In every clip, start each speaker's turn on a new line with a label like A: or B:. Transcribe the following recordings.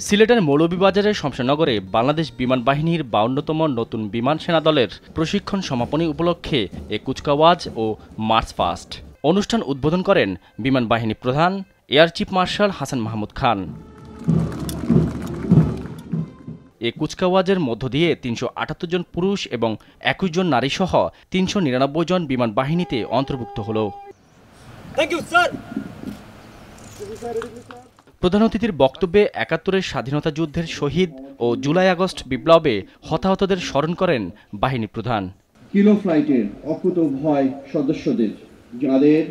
A: সিলেটের মৌলভীবাজারের শমশেরনগরে বাংলাদেশ বিমান বাহিনীর 52তম নতুন বিমান সেনা দলের প্রশিক্ষণ সমাপনী উপলক্ষে কুচকাওয়াজ ও মার্চ পাস্ট অনুষ্ঠান উদ্বোধন করেন বিমান বাহিনী প্রধান air chief marshal Hasan Mahmud Khan. কুচকাওয়াজের মধ্য দিয়ে ৩৭৮ জন পুরুষ এবং ২১ জন নারী সহ ৩৯৯ জন বিমান বাহিনীতে অন্তর্ভুক্ত হল। প্রধান অতিথির বক্তব্যে ৭১-এর স্বাধীনতা যুদ্ধের শহীদ ও জুলাই আগস্ট বিপ্লবে হতাহতদের স্মরণ করেন বাহিনী প্রধান।
B: কিলো ফ্লাইটের অকুতোভয় সদস্যদের, যাদের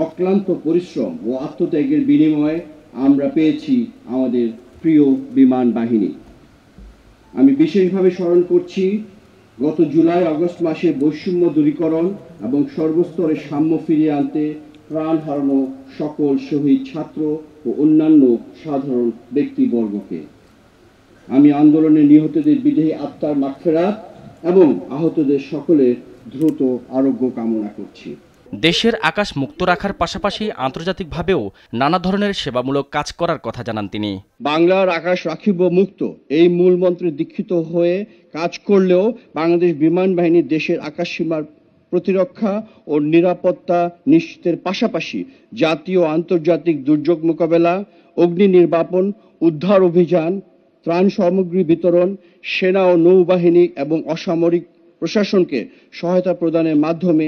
B: অক্লান্ত পরিশ্রম ও আত্মত্যাগের বিনিময়ে আমরা পেয়েছি আমাদের প্রিয় বিমান বাহিনী। আমি বিশেষভাবে স্মরণ করছি গত জুলাই আগস্ট মাসে বৈষম্য দূরীকরণ এবং সর্বস্তরে সাম্য ফিরিয়ে আনতে প্রাণ হারানো সকল শহীদ ছাত্র ও অন্যান্য সাধারণ ব্যক্তিবর্গকে। আমি আন্দোলনে নিহতদের বিদেহী আত্মার মাগফিরাত এবং আহতদের সকলের দ্রুত আরোগ্য কামনা করছি।
A: দেশের আকাশ মুক্ত রাখার পাশাপাশি আন্তর্জাতিকভাবেও নানা ধরনের সেবামূলক কাজ করার কথা জানান তিনি।
B: বাংলার আকাশ রাখিব মুক্ত, এই মূল মন্ত্রে দীক্ষিত হয়ে কাজ করলেও বাংলাদেশ বিমান বাহিনী দেশের আকাশ সীমার প্রতিরক্ষা ও নিরাপত্তা নিশ্চিতের পাশাপাশি জাতীয় আন্তর্জাতিক দুর্যোগ মোকাবেলা, অগ্নি নির্বাপন, উদ্ধার অভিযান, ত্রাণ সামগ্রী বিতরণ, সেনা ও নৌবাহিনী এবং অসামরিক প্রশাসনকে সহায়তা প্রদানের মাধ্যমে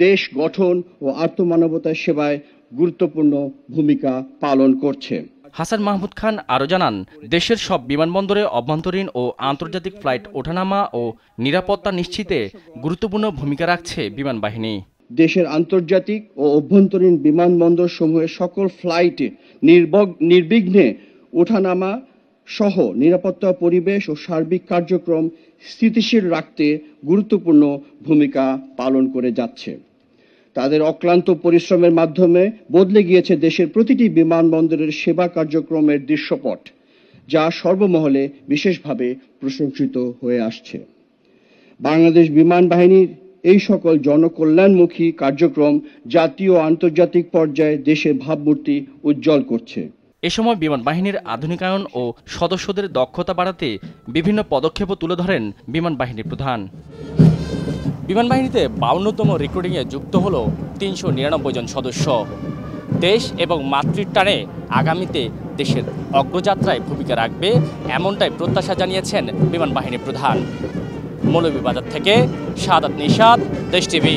B: দেশ গঠন ও আত্মমানবতার সেবায় গুরুত্বপূর্ণ ভূমিকা পালন করছে।
A: হাসান মাহমুদ খান আরও জানান, দেশের সব বিমানবন্দরে অভ্যন্তরীণ ও আন্তর্জাতিক ফ্লাইট ওঠানামা ও নিরাপত্তা নিশ্চিতে গুরুত্বপূর্ণ ভূমিকা রাখছে বিমান বাহিনী।
B: দেশের আন্তর্জাতিক ও অভ্যন্তরীণ বিমানবন্দর সমূহের সকল ফ্লাইটে নির্বিঘ্নে ওঠানামা সহ নিরাপত্তা পরিবেশ ও সার্বিক কার্যক্রম স্থিতিশীল রাখতে গুরুত্বপূর্ণ ভূমিকা পালন করে যাচ্ছে। তাদের অক্লান্ত পরিশ্রমের মাধ্যমে বদলে গিয়েছে দেশের প্রতিটি বিমানবন্দরের সেবা কার্যক্রমের দৃশ্যপট, যা সর্বমহলে বিশেষভাবে প্রশংসিত হয়ে আসছে। বাংলাদেশ বিমান বাহিনীর এই সকল জনকল্যাণমুখী কার্যক্রম জাতীয় ও আন্তর্জাতিক পর্যায়ে দেশের ভাবমূর্তি উজ্জ্বল করছে।
A: এ সময় বিমান বাহিনীর আধুনিকায়ন ও সদস্যদের দক্ষতা বাড়াতে বিভিন্ন পদক্ষেপও তুলে ধরেন বিমান বাহিনীর প্রধান। বিমান বাহিনীতে 52তম রিক্রুটিংয়ে যুক্ত হল ৩৯৯ জন সদস্য। দেশ এবং মাতৃর টানে আগামীতে দেশের অগ্রযাত্রায় ভূমিকা রাখবে, এমনটাই প্রত্যাশা জানিয়েছেন বিমান বাহিনী প্রধান। মৌলভীবাজার থেকে শাহাদাত নিশাত, দেশ টিভি।